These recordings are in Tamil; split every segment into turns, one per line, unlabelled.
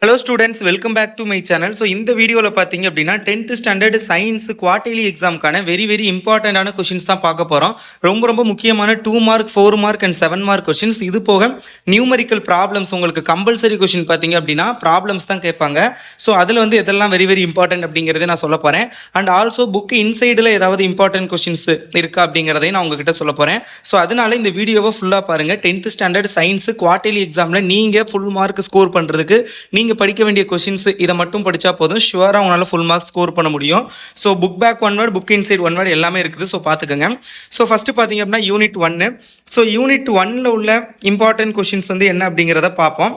Hello students, welcome back to my channel. So இந்த வீடியோல பாத்தீங்க அப்படின்னா 10th ஸ்டாண்டர்ட் சயின்ஸ் குவார்டர்லி எக்ஸாம்க்கான வெரி இம்பார்ட்டன்டான கொஸ்டின்ஸ் தான் பார்க்க போறோம். ரொம்ப முக்கியமான 2 mark 4 mark and 7 mark questions. இது போக நியூமரிக்கல் ப்ராப்ளம்ஸ் உங்களுக்கு கம்பல்சரி கொஸ்டின் பாத்தீங்க அப்படின்னா ப்ராப்ளம்ஸ் தான் கேட்பாங்க. ஸோ அதில் வந்து எதெல்லாம் வெரி இம்பார்ட்டன்ட் அப்படிங்கிறத நான் சொல்ல போறேன். அண்ட் ஆல்சோ புக் இன்சைடில் ஏதாவது இம்பார்ட்டன்ட் கொஸ்டின்ஸ் இருக்கா அப்படிங்கிறதையும் நான் உங்ககிட்ட சொல்ல போறேன். ஸோ அதனால இந்த வீடியோவை ஃபுல்லாக பாருங்க. 10th ஸ்டாண்டர்ட் சயின்ஸ் குவார்டர்லி எக்ஸாமில் நீங்கள் ஃபுல் மார்க் ஸ்கோர் பண்ணுறதுக்கு நீங்கள் படிக்க வேண்டிய கொஸ்டின்ஸ் இதை மட்டும் படித்தா போதும், ஷுவராக உங்களால் ஃபுல் மார்க் ஸ்கோர் பண்ண முடியும். So book back one word, book inside one word எல்லாமே இருக்குது. ஸோ பார்த்துக்கோங்க. ஸோ ஃபஸ்ட்டு பார்த்தீங்க அப்படின்னா யூனிட் 1. ஸோ யூனிட் 1ல் உள்ள இம்பார்ட்டன்ட் கொஸ்டின்ஸ் வந்து என்ன அப்படிங்கிறத பார்ப்போம்.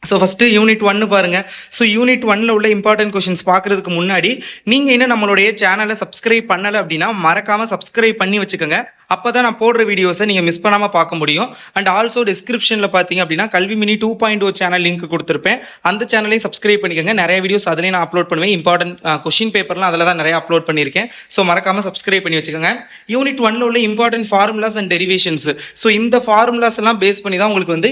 ஸோ ஃபஸ்ட்டு யூனிட் 1 பாருங்கள். ஸோ யூனிட் 1ல் உள்ள இம்பார்ட்டன்ட் கொஸ்டின்ஸ் பார்க்குறதுக்கு முன்னாடி நீங்கள் இன்னும் நம்மளுடைய சேனலை சப்ஸ்கிரைப் பண்ணலை அப்படின்னா மறக்காமல் சப்ஸ்கிரைப் பண்ணி வச்சுக்கோங்க. அப்போ தான் நான் போடுற வீடியோஸை நீங்கள் மிஸ் பண்ணாமல் பார்க்க முடியும். அண்ட் ஆல்சோ டிஸ்கிரிப்ஷனில் பார்த்தீங்க அப்படின்னா கல்வி மினி 2.0 சேனல் லிங்க் கொடுத்துருப்பேன். அந்த சேனலையும் சப்ஸ்கிரைப் பண்ணிக்கோங்க. நிறைய வீடியோஸ் அதிலையும் நான் அப்லோட் பண்ணுவேன். இம்பார்ட்டன்ட் கொஸ்டின் பேப்பர்லாம் அதில் தான் நிறைய அப்லோட் பண்ணியிருக்கேன். ஸோ மறக்காமல் சப்ஸ்கிரைப் பண்ணி வச்சுக்கோங்க. யூனிட் 1ல் உள்ள important formulas and derivations. So இந்த ஃபார்முலாஸ் எல்லாம் பேஸ் பண்ணி தான் உங்களுக்கு வந்து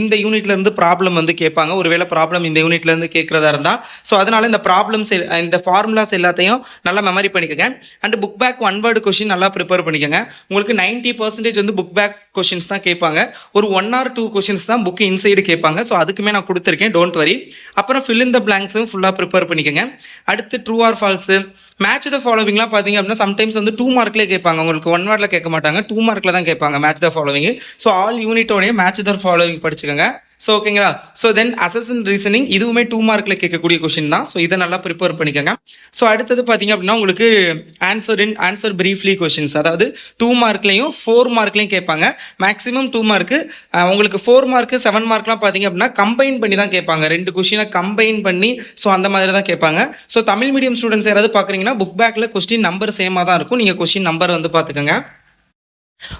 இந்த யூனிட்லேருந்து ப்ராப்ளம் வந்து கேட்பாங்க. ஒருவேளை ப்ராப்ளம் இந்த யூனிட்லேருந்து கேட்குறதா இருந்தால் ஸோ அதனால் இந்த ப்ராப்ளம்ஸ் இந்த ஃபார்முலாஸ் எல்லாத்தையும் நல்லா மெமரி பண்ணிக்கோங்க. And book back one word question நல்லா ப்ரிப்பேர் பண்ணிக்கோங்க. உங்களுக்கு 90% வந்து புக் பேக் கொஸ்டின்ஸ் தான் கேட்பாங்க. ஒரு 1 or 2 கொஸ்டின்ஸ் தான் புக் இன்சைடு கேட்பாங்க. ஸோ அதுக்குமே நான் கொடுத்துருக்கேன், டோன்ட் வரி. அப்புறம் ஃபில் இன் த பிளாங்க்ஸும் ஃபுல்லாக ப்ரிப்பேர் பண்ணிக்கோங்க. அடுத்து true or false, match the ஃபாலோவிங்லாம் பார்த்தீங்க அப்படின்னா சம்டைம்ஸ் வந்து 2 மார்க்லேயே கேட்பாங்க. உங்களுக்கு 1 வேர்டில் கேட்க மாட்டாங்க, 2 மார்க்கில் தான் கேட்பாங்க match the following. So all யூனிட்டோடைய மேட்ச் த ஃபாலோவிங் படிச்சுக்கோங்க. ஸோ ஓகேங்களா. ஸோ தென் அசஸ் அண்ட் ரீசனிங், இதுவுமே 2 மார்க்கில் கேட்கக்கூடிய கொஸ்டின் தான். ஸோ இதை நல்லா ப்ரிப்பேர் பண்ணிக்கோங்க. ஸோ அடுத்தது பார்த்தீங்க அப்படின்னா உங்களுக்கு ஆன்சர் பிரீஃப்லி கொஸ்டின்ஸ், அதாவது 2 மார்க்லையும் 4 மார்க்லையும் கேட்பாங்க. Maximum 2 mark. உங்களுக்கு 4 மார்க்கு 7 மார்க்லாம் பார்த்தீங்க அப்படின்னா கம்பைன் பண்ணி தான் கேட்பாங்க. 2 கொஸ்டினை கம்பைன் பண்ணி ஸோ அந்த மாதிரி தான் கேட்பாங்க. ஸோ தமிழ் மீடியம் ஸ்டூடெண்ட்ஸ் யாராவது பார்க்குறீங்கன்னா புக் பேக்கில் கொஸ்டின் நம்பர் சேமாக தான் இருக்கும். நீங்கள் கொஸ்டின் நம்பர் வந்து பார்த்துக்கோங்க.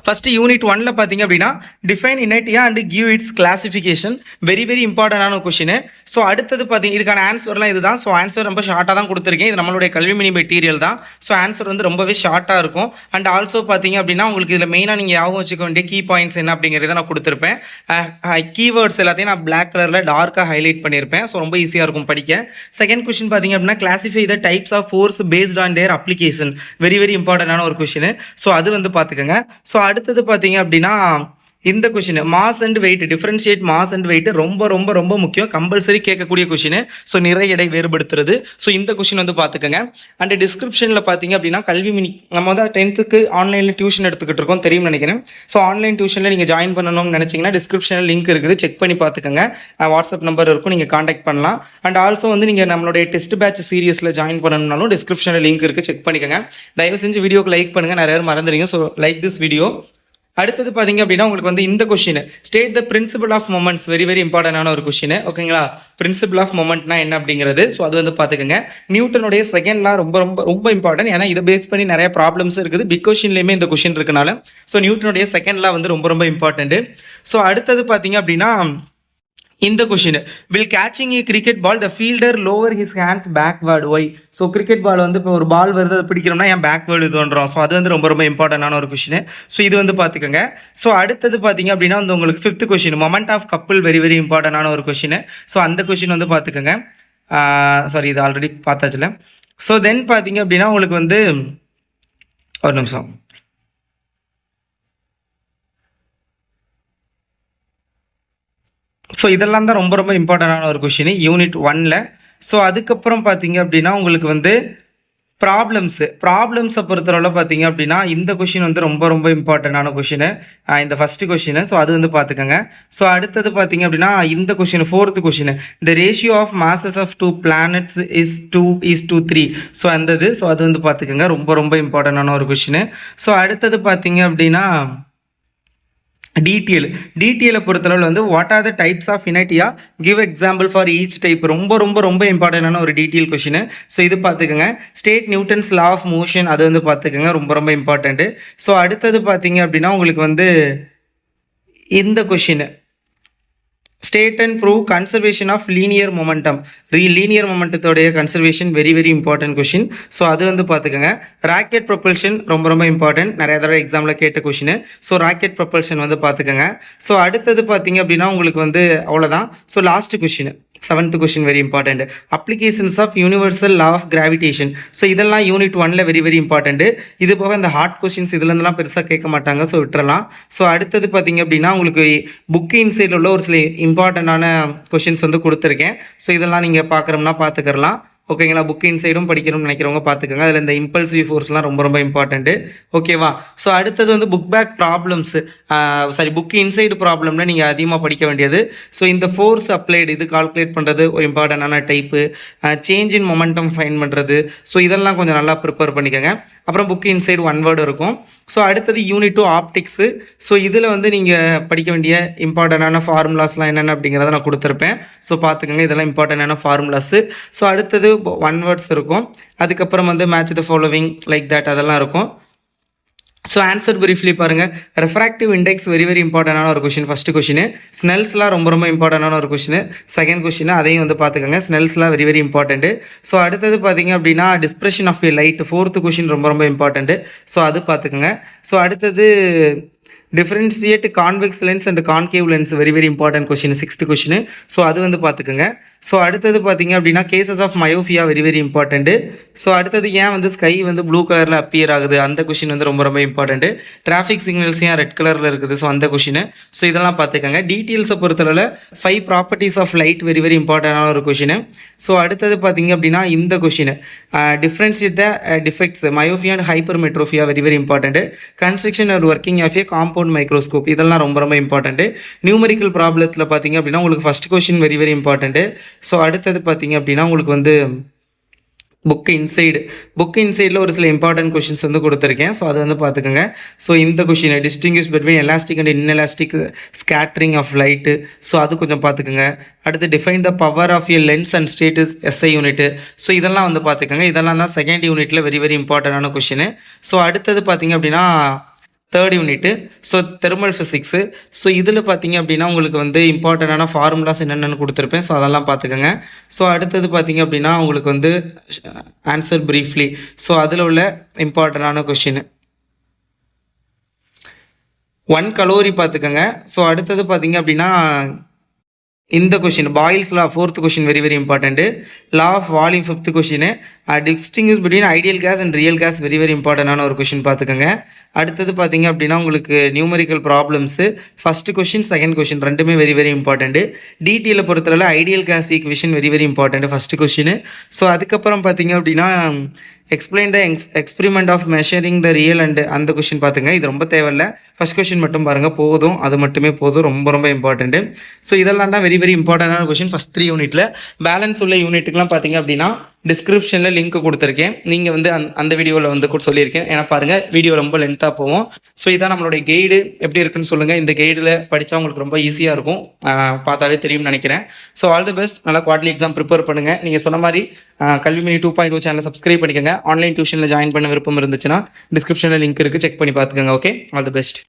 ஃபஸ்ட்டு யூனிட் 1ல் பார்த்தீங்க அப்படின்னா define inertia and give its classification, very இம்பார்ட்டண்டான கொஸ்டின். ஸோ அடுத்தது பார்த்தீங்க இதுக்கான ஆன்சர்லாம் இதுதான். ஸோ ஆன்சர் ரொம்ப ஷார்ட்டாக தான் கொடுத்துருக்கேன். இது நம்மளுடைய கல்வி மினி மெட்டீரியல் தான். ஸோ ஆன்சர் வந்து ரொம்பவே ஷார்ட்டாக இருக்கும். அண்ட் ஆல்சோ பார்த்தீங்க அப்படின்னா உங்களுக்கு இதில் மெயினாக நீங்கள் ஞாபகம் வச்சுக்க வேண்டிய கீ பாயிண்ட்ஸ் என்ன அப்படிங்கிறத நான் கொடுத்துருப்பேன். கீவேர்ட்ஸ் எல்லாத்தையும் நான் பிளாக் கலரில் டார்க்காக ஹைலைட் பண்ணியிருப்பேன். ஸோ ரொம்ப ஈஸியாக இருக்கும் படிக்க. செகண்ட் கொஸ்டின் பார்த்தீங்க அப்படின்னா classify the types of force based on their application, very இம்பார்ட்டண்டான ஒரு கொஸ்டின். ஸோ அது வந்து பார்த்துக்கோங்க. ஸோ அடுத்தது பார்த்தீங்க அப்படின்னா இந்த question mass and weight, differentiate mass and weight ரொம்ப முக்கியம், கம்பல்சரி கேட்கக்கூடிய கொஸ்டின். ஸோ நிறை எடை வேறுபடுத்துறது. ஸோ இந்த கொஸ்டின் வந்து பார்த்துக்கோங்க. அண்ட் டிஸ்கிரிப்ஷனில் பார்த்தீங்க அப்படின்னா கல்வி மினி நம்ம வந்து 10th ஆன்லைனில் டியூஷன் எடுத்துக்கிட்டு இருக்கோம், தெரியும் நினைக்கிறேன். ஸோ ஆன்லைன் டியூஷனில் நீங்கள் ஜாயின் பண்ணணும்னு நினச்சிங்கன்னா டிஸ்கிரிப்ஷனில் லிங்க் இருக்குது, செக் பண்ணி பார்த்துக்கோங்க. வாட்ஸ்அப் நம்பர் இருக்கும், நீங்கள் காண்டாக்ட் பண்ணலாம். அண்ட் ஆல்சோ வந்து நீங்கள் நம்மளுடைய டெஸ்ட் பேட்ச் சீரியஸில் ஜாயின் பண்ணணும்னாலும் டிஸ்கிரிப்ஷனில் லிங்க் இருக்குது, செக் பண்ணிக்கோங்க. தயவு செஞ்சு வீடியோக்கு லைக் பண்ணுங்கள், நிறைய பேர் மறந்துடுங்க. So like this video. அடுத்தது பார்த்தீங்க அப்படின்னா உங்களுக்கு வந்து இந்த question state the principle of moments, very இம்பார்ட்டன்டான ஒரு கொஸ்டின். ஓகேங்களா. பிரின்சிபல் ஆஃப் மொமெண்ட்னா என்ன அப்படிங்கிறது. ஸோ அது வந்து பார்த்துக்கோங்க. நியூட்டனுடைய செகண்ட் லா ரொம்ப இம்பார்ட்டன்ட். ஏன்னா இதை பேஸ் பண்ணி நிறைய ப்ராப்ளம்ஸ் இருக்குது. பிக் கொஸ்டின்லேயுமே இந்த கொஸ்டின் இருக்கனால ஸோ நியூட்டனுடைய செகண்ட் லா வந்து ரொம்ப இம்பார்ட்டன்ட். ஸோ அடுத்தது பார்த்தீங்க அப்படின்னா இந்த question will catching a cricket ball the fielder lower his hands backward why. So cricket ball வந்து இப்போ ஒரு பால் வருது, அதை பிடிக்கிறோம்னா ஏன் பேக்வேர்டு தோன்றோம். ஸோ அது வந்து ரொம்ப இம்பார்ட்டண்டான ஒரு கொஸ்டின். ஸோ இது வந்து பார்த்துக்கோங்க. ஸோ அடுத்தது பார்த்தீங்க அப்படின்னா வந்து உங்களுக்கு 5th question moment of couple, very இம்பார்ட்டண்டான ஒரு கொஸ்டின். ஸோ அந்த கொஸ்டின் வந்து பார்த்துக்கோங்க. சாரி, இது ஆல்ரெடி பார்த்தாச்சுல. ஸோ தென் பார்த்தீங்க அப்படின்னா உங்களுக்கு வந்து ஒரு நிமிஷம். ஸோ இதெல்லாம் தான் ரொம்ப இம்பார்ட்டண்டான ஒரு கொஷின் யூனிட் 1ல். ஸோ அதுக்கப்புறம் பார்த்தீங்க அப்படின்னா உங்களுக்கு வந்து ப்ராப்ளம்ஸை பொறுத்தளவில் பார்த்தீங்க அப்படின்னா இந்த கொஷின் வந்து ரொம்ப இம்பார்ட்டண்டான கொஷின், இந்த ஃபஸ்ட்டு கொஷின். ஸோ அது வந்து பார்த்துக்கோங்க. ஸோ அடுத்தது பார்த்தீங்க அப்படின்னா இந்த question 4th question the ratio of masses of 2 planets is 2:3. So அந்த இது. ஸோ அது வந்து பார்த்துக்கோங்க. ரொம்ப இம்பார்ட்டண்டான ஒரு கொஷின். ஸோ அடுத்தது பார்த்தீங்க அப்படின்னா டீட்டெயிலை பொறுத்தளவில் வந்து what are the types of inertia, give example for each type, ரொம்ப இம்பார்ட்டண்டான ஒரு டீட்டெயில் கொஷின். ஸோ இது பார்த்துக்கோங்க. State Newton's law of motion, அது வந்து பார்த்துக்கோங்க. ரொம்ப இம்பார்ட்டண்ட்டு. ஸோ அடுத்தது பார்த்தீங்க அப்படின்னா உங்களுக்கு வந்து இந்த question state and prove conservation of linear momentum, linear மொமெண்டத்தோடைய conservation, very important question. So அது வந்து பார்த்துக்கோங்க. ராக்கெட் ப்ரொபல்ஷன் ரொம்ப இம்பார்ட்டன்ட், நிறைய தடவை எக்ஸாமில் கேட்ட கொஷின். ஸோ ராக்கெட் ப்ரொபல்ஷன் வந்து பார்த்துக்கோங்க. ஸோ அடுத்தது பார்த்தீங்க அப்படின்னா உங்களுக்கு வந்து அவ்வளோதான். ஸோ லாஸ்ட் கொஷின் 7th கொஷின் very important. Applications of universal law of gravitation. So இதெல்லாம் யூனிட் 1ல வெரி வெரி இம்பார்ட்டண்ட். இது போக இந்த ஹார்ட் கொஷின்ஸ் இதுலேருந்துலாம் பெருசாக கேட்க மாட்டாங்க, ஸோ விட்டுறலாம். ஸோ அடுத்தது பார்த்தீங்க அப்படின்னா உங்களுக்கு புக் இன்சைடில் உள்ள ஒரு சில இம்பார்ட்டண்டான கொஷின்ஸ் வந்து கொடுத்துருக்கேன். ஸோ இதெல்லாம் நீங்கள் பார்க்குறோம்னா பார்த்துக்கலாம். ஓகேங்களா? புக் இன்சைடும் படிக்கணும்னு நினைக்கிறவங்க பார்த்துக்கோங்க. அதில் இந்த இம்பல்சிவ் ஃபோர்ஸ்லாம் ரொம்ப ரொம்ப இம்பார்ட்டண்ட்டு. ஓகேவா? ஸோ அடுத்தது வந்து book back problems, book inside ப்ராப்ளம்னா நீங்கள் அதிகமாக படிக்க வேண்டியது. ஸோ இந்த ஃபோர்ஸ் அப்ளைடு இது கால்குலேட் பண்ணுறது ஒரு இம்பார்ட்டண்டான type. Change in momentum fine பண்ணுறது. ஸோ இதெல்லாம் கொஞ்சம் நல்லா ப்ரிப்பேர் பண்ணிக்கோங்க. அப்புறம் புக் இன்சைடு 1 வேர்டு இருக்கும். ஸோ அடுத்தது யூனிட் 2 ஆப்டிக்ஸு. ஸோ இதில் வந்து நீங்கள் படிக்க வேண்டிய இம்பார்ட்டண்டான ஃபார்முலாஸ்லாம் என்னென்ன அப்படிங்கிறத நான் கொடுத்துருப்பேன். ஸோ பார்த்துக்கோங்க, இதெல்லாம் இம்பார்ட்டண்டான ஃபார்முலாஸு. ஸோ அடுத்தது 1 வேர்ட்ஸ் இருக்கும். அதுக்கப்புறம் வந்து match the following like that அதெல்லாம் இருக்கும். ஸோ ஆன்சர் பிரீஃப்லி பாருங்கள். ரெஃப்ராக்டிவ் இண்டெக்ஸ் வெரி வெரி இம்பார்ட்டண்டான ஒரு கொஷின். ஃபஸ்ட்டு கொஷின் ஸ்னெல்ஸ்லாம் ரொம்ப ரொம்ப இம்பார்ட்டண்டான ஒரு கொஷின். செகண்ட் கொஷின் அதையும் வந்து பார்த்துக்கோங்க. ஸ்னெல்ஸ்லாம் வெரி வெரி இம்பார்ட்டன்ட்டு. ஸோ அடுத்தது பார்த்தீங்க அப்படின்னா dispersion of a light 4th question ரொம்ப ரொம்ப இம்பார்ட்டன்ட்டு. ஸோ அது பார்த்துக்கோங்க. ஸோ அடுத்தது differentiate convex lens and concave lens very very important question 6th question. So அது வந்து பார்த்துக்கோங்க. ஸோ அடுத்தது பார்த்தீங்க அப்படின்னா cases of myopia very very important. So அடுத்தது ஏன் வந்து ஸ்கை வந்து ப்ளூ கலரில் அப்பியர் ஆகுது அந்த கொஷின் வந்து ரொம்ப ரொம்ப இம்பார்ட்டன்ட்டு. டிராஃபிக் சிக்னல்ஸ் ஏன் ரெட் கலரில் இருக்குது, ஸோ அந்த கொஷின். ஸோ இதெல்லாம் பார்த்துக்கோங்க. டீட்டெயில்ஸை பொறுத்தளவில் 5 properties of light very very இம்பார்ட்டண்டான ஒரு கொஷின். ஸோ அடுத்தது பார்த்தீங்க அப்படின்னா இந்த question differentiate the defects myopia and hypermetropia very very important. Construction and working of a compound microscope இதெல்லாம் ரொம்ப ரொம்ப இம்பார்ட்டன்ட்டு. நியூமரிக்கல் ப்ராப்ளத்தில் பார்த்தீங்க அப்படின்னா உங்களுக்கு first question very very important. So அடுத்தது பார்த்தீங்க அப்படின்னா உங்களுக்கு வந்து புக் இன்சைடில் ஒரு சில இம்பார்ட்டன்ட் கொஷின்ஸ் வந்து கொடுத்துருக்கேன். ஸோ அது வந்து பார்த்துக்கோங்க. ஸோ இந்த question distinguish between elastic and inelastic scattering of light. So அது கொஞ்சம் பார்த்துக்கோங்க. அடுத்து define the power of a lens and states SI unit. So இதெல்லாம் வந்து பார்த்துக்கோங்க. இதெல்லாம் தான் செகண்ட் யூனிட்டில் வெரி வெரி இம்பார்ட்டண்டான கொஷின். ஸோ அடுத்தது பார்த்தீங்க அப்படின்னா 3rd unit. So thermal physics. So இதில் பார்த்தீங்க அப்படின்னா உங்களுக்கு வந்து இம்பார்ட்டண்டான ஃபார்முலாஸ் என்னென்னு கொடுத்துருப்பேன். ஸோ அதெல்லாம் பார்த்துக்கோங்க. ஸோ அடுத்தது பார்த்தீங்க அப்படின்னா உங்களுக்கு வந்து ஆன்சர் பிரீஃப்லி. ஸோ அதில் உள்ள இம்பார்ட்டண்டான கொஷின் 1 கலோரி பார்த்துக்கோங்க. ஸோ அடுத்தது பார்த்தீங்க அப்படின்னா இந்த question Boyle's law 4th question very very important. Law of volume 5th question. Distinguish between ideal gas and real gas very very இம்பார்ட்டண்டான ஒரு கொஷின் பார்த்துக்கோங்க. அடுத்தது பார்த்தீங்க அப்படின்னா உங்களுக்கு numerical problems first question second question ரெண்டுமே வெரி வெரி இம்பார்ட்டன்ட்டு. டிடியில் பொறுத்தவரை ideal gas equation very very important first question. So அதுக்கப்புறம் பார்த்தீங்க அப்படின்னா explain the experiment of measuring the real and அந்த கொஷின் பார்த்துங்க. இது ரொம்ப தேவையில்லை, ஃபஸ்ட் கொஷின் மட்டும் பாருங்கள் போதும், அது மட்டுமே போதும், ரொம்ப ரொம்ப இம்பார்ட்டன்ட்டு. ஸோ இதெல்லாம் தான் வெரி வெரி இம்பார்ட்டண்டான கொஷின் ஃபஸ்ட் 3 யூனிட்டில். பேலன்ஸ் உள்ள யூனிட்டுக்கெலாம் பார்த்தீங்க அப்படின்னா டிஸ்கிரிப்ஷனில் லிங்க் கொடுத்துருக்கேன். நீங்கள் வந்து அந்த வீடியோவில் வந்து கூட சொல்லியிருக்கேன். ஏன்னா பாருங்கள் வீடியோ ரொம்ப லென்த்தாக போகும். ஸோ இதான் நம்மளுடைய கைடு. எப்படி இருக்குன்னு சொல்லுங்கள். இந்த கைடில் படித்தா உங்களுக்கு ரொம்ப ஈஸியாக இருக்கும், பார்த்தாலே தெரியும்னு நினைக்கிறேன். So all the best. நல்லா குவார்டர்லி எக்ஸாம் ப்ரிப்பேர் பண்ணுங்கள். நீங்கள் சொன்ன மாதிரி கல்விமணி 2.0 சேனலை சப்ஸ்கிரைப் பண்ணிக்கோங்க. ஆன்லைன் டியூஷனில் ஜாயின் பண்ண விருப்பம் இருந்துச்சுன்னா டிஸ்கிரிப்ஷனில் லிங்க் இருக்குது, செக் பண்ணி பார்த்துக்கோங்க. Okay, all the best.